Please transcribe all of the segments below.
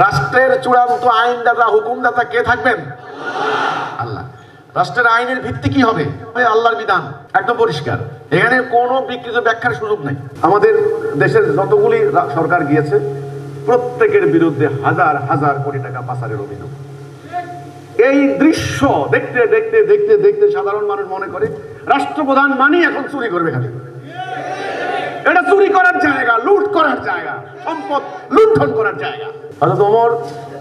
রাষ্ট্রের চূড়ান্ত আইনদাতা হুকুমদাতা কে থাকবেন? আল্লাহ। রাষ্ট্রের আইনের ভিত্তি কি হবে? আল্লাহর বিধান, একদম পরিষ্কার। এখানে কোনো বিকৃত ব্যাখ্যার সুযোগ নেই। আমাদের দেশের যতগুলি সরকার গিয়েছে প্রত্যেকের বিরুদ্ধে হাজার হাজার কোটি টাকা পাচারের অভিযোগ। এই দৃশ্য দেখতে দেখতে দেখতে দেখতে সাধারণ মানুষ মনে করে রাষ্ট্রপ্রধান মানেই এখন চুরি করবে। খালি এটা চুরি করার জায়গা, লুট করার জায়গা, সম্পদ লুণ্ঠন করার জায়গা। অর্থাৎ ওমর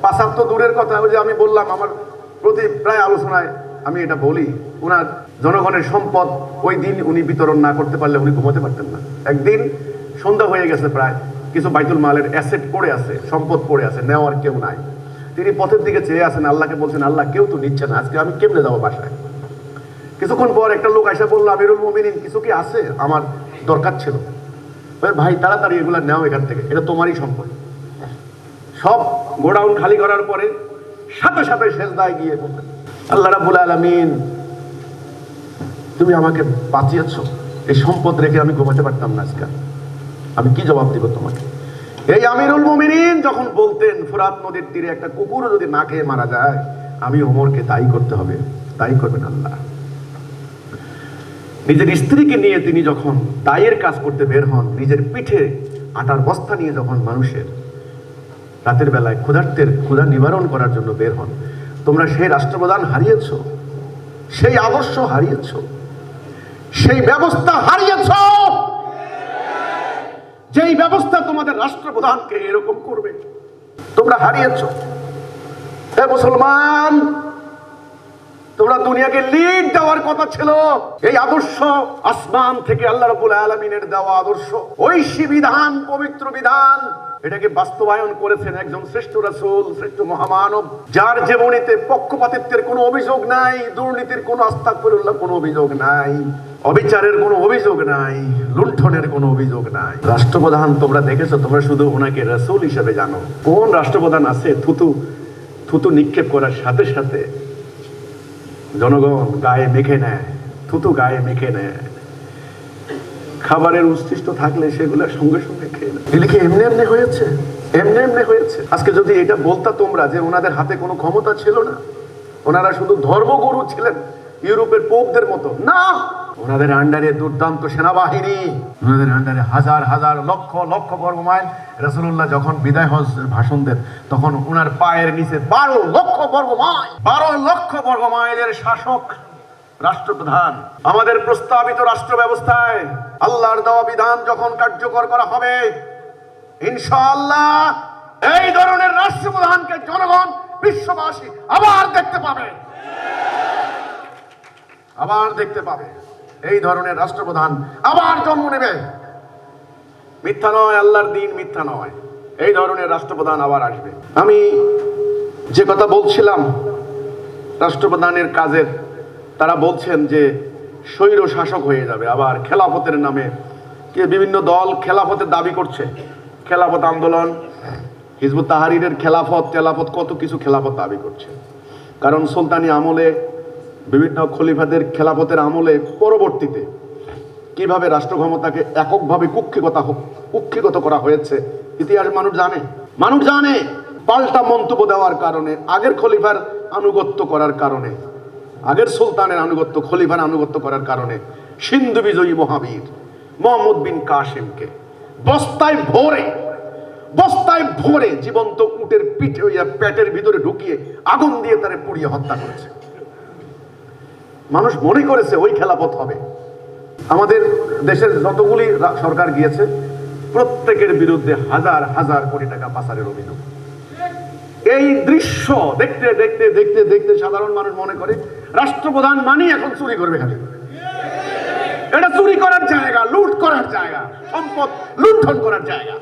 পাচার তো দূরের কথা, ওই যে আমি বললাম আমার প্রতি প্রায় আলোচনায় আমি এটা বলি, ওনার জনগণের সম্পদ ওই দিন উনি বিতরণ না করতে পারলে উনি ঘুমাতে পারতেন না। একদিন সন্ধ্যা হয়ে গেছে, প্রায় কিছু বাইতুল মালের অ্যাসেট পড়ে আছে, সম্পদ পড়ে আছে, নেওয়ার কেউ নাই। তিনি পথের দিকে চেয়ে আছেন, আল্লাহকে বলছেন, আল্লাহ কেউ তো নিচ্ছে না, আজকে আমি কেমনে যাবো বাসায়। কিছুক্ষণ পর একটা লোক এসে বললো, আমিরুল মুমিনিন কিছু কি আছে, আমার দরকার ছিল। ভাই তাড়াতাড়ি এগুলা নেও এখান থেকে, এটা তোমারই সম্পদ। সব গোডাউন খালি করার পরে সাথে সাথে সেজদায় গিয়ে বললেন, আল্লাহ রাব্বুল আলামিন তুমি আমাকে বাঁচিয়েছো, এই সম্পদ রেখে আমি ঘুমাতে পারতাম না আজকে, আমি কি জবাব দিব তোমাকে? এই আমিরুল মুমিনিন যখন বলতেন ফুরাত নদীর তীরে একটা কুকুরও যদি না খেয়ে মারা যায় আমি ওমরকে দায়ী করতে হবে, দায়ী করবেন আল্লাহ। নিজের স্ত্রীকে নিয়ে তিনি যখন দায়ের কাজ করতে বের হন, নিজের পিঠে আটার বস্তা নিয়ে যখন মানুষের রাতের বেলায় ক্ষুধার্তের ক্ষুধা নিবারণ করার জন্য বের হন, তোমরা সেই রাষ্ট্রপ্রধান হারিয়েছ, সেই আদর্শ হারিয়েছ, সেই ব্যবস্থা হারিয়েছ, যেই ব্যবস্থা তোমাদের রাষ্ট্রপ্রধানকে এরকম করবে তোমরা হারিয়েছ। হে মুসলমান, তোমরা দুনিয়াকে লিড দেওয়ার কথা ছিল, এই আদর্শ আসমান থেকে আল্লাহ রাব্বুল আলামিনের দেওয়া আদর্শ, ঐশী বিধান, পবিত্র বিধান, এটাকে বাস্তবায়ন করেছেন একজন শ্রেষ্ঠ রাসূল, শ্রেষ্ঠ মহামানব, যার জীবনীতে পক্ষপাতিত্বের কোনো অভিযোগ নাই, দুর্নীতির কোনো আস্তাগফিরুল্লাহ কোনো অভিযোগ নাই, অবিচারের কোনো অভিযোগ নাই, লুণ্ঠনের কোনো অভিযোগ নাই। রাষ্ট্রপ্রধান তোমরা দেখেছো, তোমরা শুধু ওনাকে রাসূল হিসেবে জানো। কোন রাষ্ট্রপ্রধান আছে থুতু নিক্ষেপ করার সাথে সাথে জনগণ গায়ে মেখে নেয়, থুতু গায়ে মেখে নেয়, খাবারের উচ্ছিষ্ট থাকলে সেগুলো সঙ্গে সঙ্গে খেয়ে নেয়। এগুলি কি এমনি এমনি হয়েছে? এমনি এমনি হয়েছে? আজকে যদি এটা বলতা তোমরা যে ওনাদের হাতে কোনো ক্ষমতা ছিল না, ওনারা শুধু ধর্মগুরু ছিলেন ইউরোপের পোপদের মতো, না, ওনাদের আন্ডারে দুর্দান্ত সেনাবাহিনী, ওনাদের আন্ডারে হাজার হাজার লক্ষ লক্ষ বর্গ মাইল। রাসূলুল্লাহ যখন বিদায় হজ ভাষণ দেন তখন ওনার পায়ের নিচে 12 লক্ষ বর্গ মাইল, 12 লক্ষ বর্গ মাইলের শাসক রাষ্ট্রপ্রধান। আমাদের প্রস্তাবিত রাষ্ট্র ব্যবস্থায় আল্লাহর দেওয়া বিধান যখন কার্যকর করা হবে, ইনশাআল্লাহ এই ধরনের রাষ্ট্রপ্রধানকে জনগণ, বিশ্ববাসী আবার দেখতে পাবে, আবার দেখতে পাবে। এই ধরনের রাষ্ট্রপ্রধান আবার জন্ম নেবে। মিথ্যা নয়, আল্লাহর দ্বীন মিথ্যা নয়, এই ধরনের রাষ্ট্রপ্রধান আবার আসবে। আমি যে কথা বলছিলাম রাষ্ট্রপ্রধানের কাজের, তারা বলছেন যে স্বৈর শাসক হয়ে যাবে, আবার খেলাফতের নামে বিভিন্ন দল খেলাফতের দাবি করছে, খেলাফত আন্দোলন, হিজবুত তাহরীরের খেলাফত কত কিছু খেলাফত দাবি করছে। কারণ সুলতানি আমলে, বিভিন্ন খলিফাদের খেলাফতের আমলে পরবর্তীতে কিভাবে রাষ্ট্র ক্ষমতাকে এককভাবে কুক্ষিগত করা হয়েছে ইতিহাস মানুষ জানে। পাল্টা মন্তব্য দেওয়ার কারণে, আগের খলিফার আনুগত্য করার কারণে, আগের সুলতানের আনুগত্য, খলিফার আনুগত্য করার কারণে সিন্ধু বিজয়ী মহাবীর মোহাম্মদ বিন কাসিমকে বস্তায় ভরে জীবন্ত উটের পিঠে পেটের ভিতরে ঢুকিয়ে আগুন দিয়ে তারে পুড়িয়ে হত্যা করেছে। মানুষ মনে করেছে ওই খেলাফত হবে। আমাদের দেশের যতগুলি সরকার গিয়েছে প্রত্যেকের বিরুদ্ধে হাজার হাজার কোটি টাকা পাচারের অভিযোগ। এই দৃশ্য দেখতে দেখতে দেখতে দেখতে সাধারণ মানুষ মনে করে রাষ্ট্রপ্রধান মানেই এখন চুরি করবে। খালি এটা চুরি করার জায়গা, লুট করার জায়গা, সম্পদ লুণ্ঠন করার জায়গা।